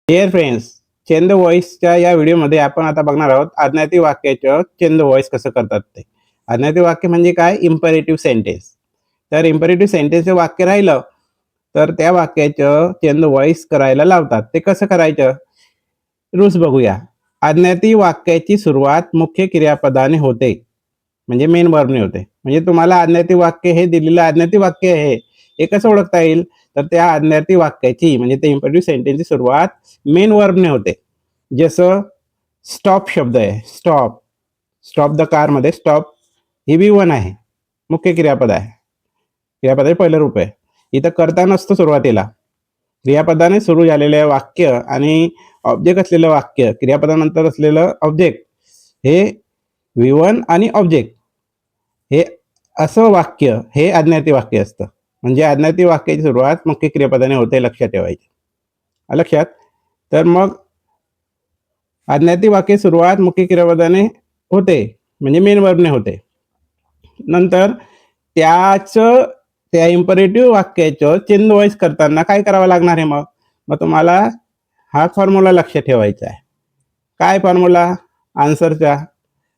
Dear friends, change the व्हॉइसच्या या व्हिडिओमध्ये आपण आता बघणार आहोत आज्ञार्थी वाक्याचं चेंज द व्हॉइस कसं करतात ते. आज्ञार्थी वाक्य म्हणजे काय? Imperative sentence. तर इम्पेरेटिव्ह सेंटेन्सचं वाक्य राहिलं तर त्या वाक्याचं चेंज द व्हॉइस करायला लावतात. ते कसं करायचं? रूल्स बघूया. आज्ञार्थी वाक्याची सुरुवात मुख्य क्रियापदाने होते, म्हणजे मेन वर्बने होते. म्हणजे तुम्हाला आज्ञार्थी वाक्य हे दिलेलं आज्ञार्थी वाक्य आहे, हे कसं ओळखता येईल? तर त्या आज्ञार्थी वाक्याची म्हणजे ते इम्पेरेटिव्ह सेंटेन्सची सुरुवात मेन वर्बने होते. जसं स्टॉप शब्द आहे, स्टॉप. स्टॉप द कारमध्ये स्टॉप ही V1 आहे, मुख्य क्रियापद आहे. क्रियापदाचे पहिलं रूप आहे. इथं करता नसतो सुरुवातीला. क्रियापदाने सुरू झालेले वाक्य आणि ऑब्जेक्ट असलेलं वाक्य, क्रियापदानंतर असलेलं ऑब्जेक्ट हे V1 आणि ऑब्जेक्ट हे असं वाक्य हे आज्ञार्थी वाक्य असतं. म्हणजे आज्ञार्थी वाक्याची सुरुवात मुख्य क्रियापदाने होते, लक्षात ठेवायची. लक्षात? तर मग आज्ञार्थी वाक्य सुरुवात मुख्य क्रियापदाने होते, म्हणजे मेन वर्बने होते. नंतर त्या इम्पेरेटिव्ह वाक्याचं चेंज द व्हॉइस करताना काय करावं लागणार आहे? मग तुम्हाला हा फॉर्म्युला लक्षात ठेवायचा आहे. काय फॉर्म्युला? आन्सरचा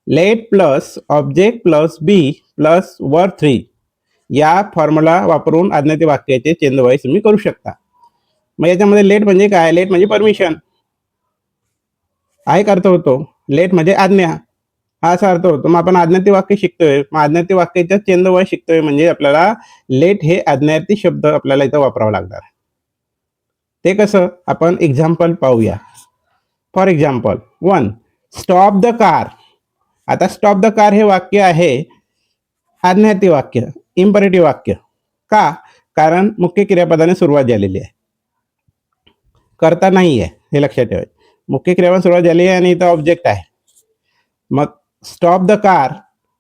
let plus object plus be plus verb 3 या फॉर्म्युला वापरून आज्ञार्थी वाक्याचे चेंज द व्हॉइस तुम्ही करू शकता. मग याच्यामध्ये लेट म्हणजे काय? लेट म्हणजे परमिशन हा एक अर्थ होतो. लेट म्हणजे आज्ञा हा असा अर्थ होतो. मग आपण आज्ञार्थी वाक्य शिकतोय, मग आज्ञार्थी वाक्याच्या चेंज द व्हॉइस शिकतोय, म्हणजे आपल्याला लेट हे आज्ञार्थी शब्द आपल्याला इथं वापरावं लागणार. ते कसं? आपण एक्झाम्पल पाहूया. For example 1 stop the car. आता स्टॉप द कार हे वाक्य आहे आज्ञार्थी वाक्य, इम्पेरेटिव्ह वाक्य. का? कारण मुख्य क्रियापदाने सुरुवात झालेली आहे, करता नाही आहे, हे लक्षात ठेवायचं. मुख्य क्रियापद सुरुवात झाली आहे आणि इथं ऑब्जेक्ट आहे. मग स्टॉप द कार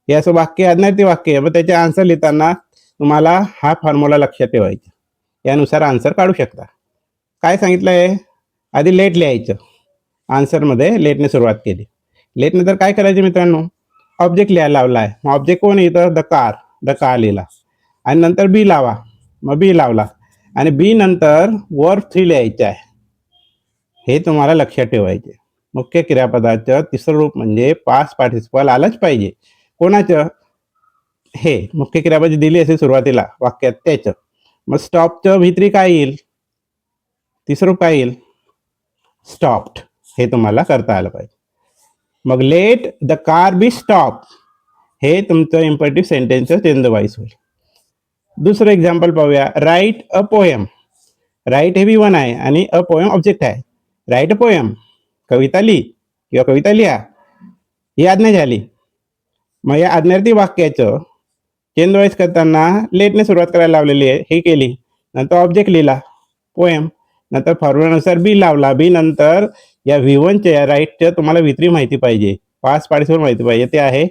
हे असं वाक्य आज्ञार्थी वाक्य आहे. मग त्याचे आन्सर लिहिताना तुम्हाला हा फॉर्म्युला लक्षात ठेवायचा. यानुसार आन्सर काढू शकता. काय सांगितलं आहे? आधी लेट लिहायचं. आन्सरमध्ये लेटने सुरुवात केली. लेटने तर काय करायचं मित्रांनो? ऑब्जेक्ट लिहायला लावला आहे. मग ऑब्जेक्ट कोण इथं? द कार लिहिला. आणि नंतर बी लावा. मग बी लावला आणि बी नंतर वर्ब 3 लिहायचं आहे. हे तुम्हाला लक्षात ठेवायचे. मुख्य क्रियापदाचं तिसरं रूप म्हणजे पास्ट पार्टिसिपल आलंच पाहिजे. कोणाचं? हे मुख्य क्रियापद दिली असेल सुरुवातीला वाक्यात त्याचं. मग स्टॉपचं V3 काय येईल? तिसरं रूप काय येईल? स्टॉप्ड. हे तुम्हाला करता आलं पाहिजे. मग let the car be stop हे तुमचं इम्पेरेटिव्ह सेंटेन्सचं चेंज द व्हॉइस होईल. दुसरं एक्झाम्पल पाहूया. Right a poem. राईट हे V1 आहे आणि अ पोएम ऑब्जेक्ट आहे. राईट अ पोएम, कविता लिही किंवा कविता लिहा, ही आज्ञा झाली. मग या आज्ञार्थी वाक्याचं चेंज द व्हॉइस करताना लेटने सुरुवात करायला लावलेली आहे, हे केली. नंतर ऑब्जेक्ट लिहिला पोएम, नंतर फॉर्म्युलानुसार बी लावला. बी नंतर या V1च्या राईटच्या तुम्हाला V3 माहिती पाहिजे, पास्ट पार्टिसिपल माहिती पाहिजे, ते आहे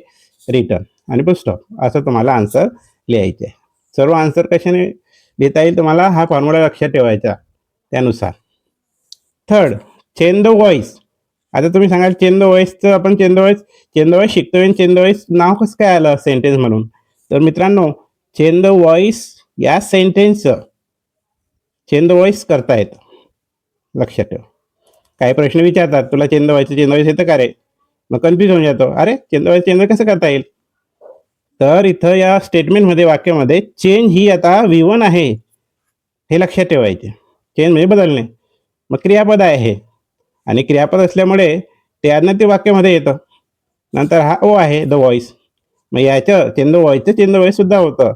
रिटर्न आणि फुल स्टॉप. असं तुम्हाला आन्सर लिहायचे आहे. सर्व आन्सर कशाने लिहिता येईल तुम्हाला हा फॉर्म्युला लक्षात ठेवायचा त्यानुसार. Third change the voice. आता तुम्ही सांगाल चेंज द व्हॉइसचं आपण चेंज द व्हॉइस शिकतोय आणि चेंज द व्हॉइस नाव कसं काय आलं सेंटेन्स म्हणून? तर मित्रांनो, चेंज द व्हॉइस या सेंटेन्सचं चेंज द व्हॉइस करता येतं, लक्षात ठेवा. काही प्रश्न विचारतात, तुला चेंज द व्हॉइस येतं का रे? मग कन्फ्यूज होऊन जातो, अरे चेंज द व्हॉइस कसं करता येईल? तर इथं या स्टेटमेंटमध्ये वाक्यामध्ये चेंज ही आता V1 आहे, हे लक्षात ठेवायचे. चेंज म्हणजे बदलणे. मग क्रियापद आहे हे, आणि क्रियापद असल्यामुळे ते आज्ञार्थी वाक्यामध्ये येतं. नंतर हा ओ आहे द व्हॉइस. मग याचं चेंज द व्हॉइस सुद्धा होतं.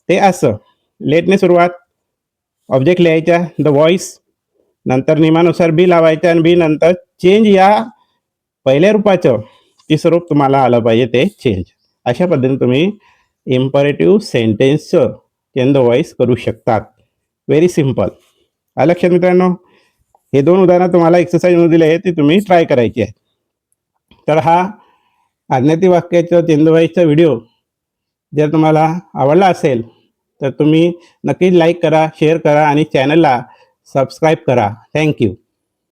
ते असं लेटने सुरुवात, ऑब्जेक्ट लिहायचा द व्हॉइस, नंतर नियमानुसार बी लावायचं आणि बी नंतर चेंज या पहिल्या रूपाचं तिसरं रूप तुम्हाला आलं पाहिजे, ते चेंज. अशा पद्धतीने तुम्ही इम्पेरेटिव्ह सेंटेन्सचं चेंज द व्हॉइस करू शकतात. Very simple. लक्षात मित्रांनो, हे 2 उदाहरणं तुम्हाला एक्सरसाइजमध्ये दिले आहे, ती तुम्ही ट्राय करायची आहे. तर हा आज्ञार्थी वाक्याचं चेंज द व्हॉइसचा व्हिडिओ जर तुम्हाला आवडला असेल तर तुम्ही नक्कीच लाईक करा, शेअर करा आणि चॅनलला सबस्क्राईब करा. थँक्यू.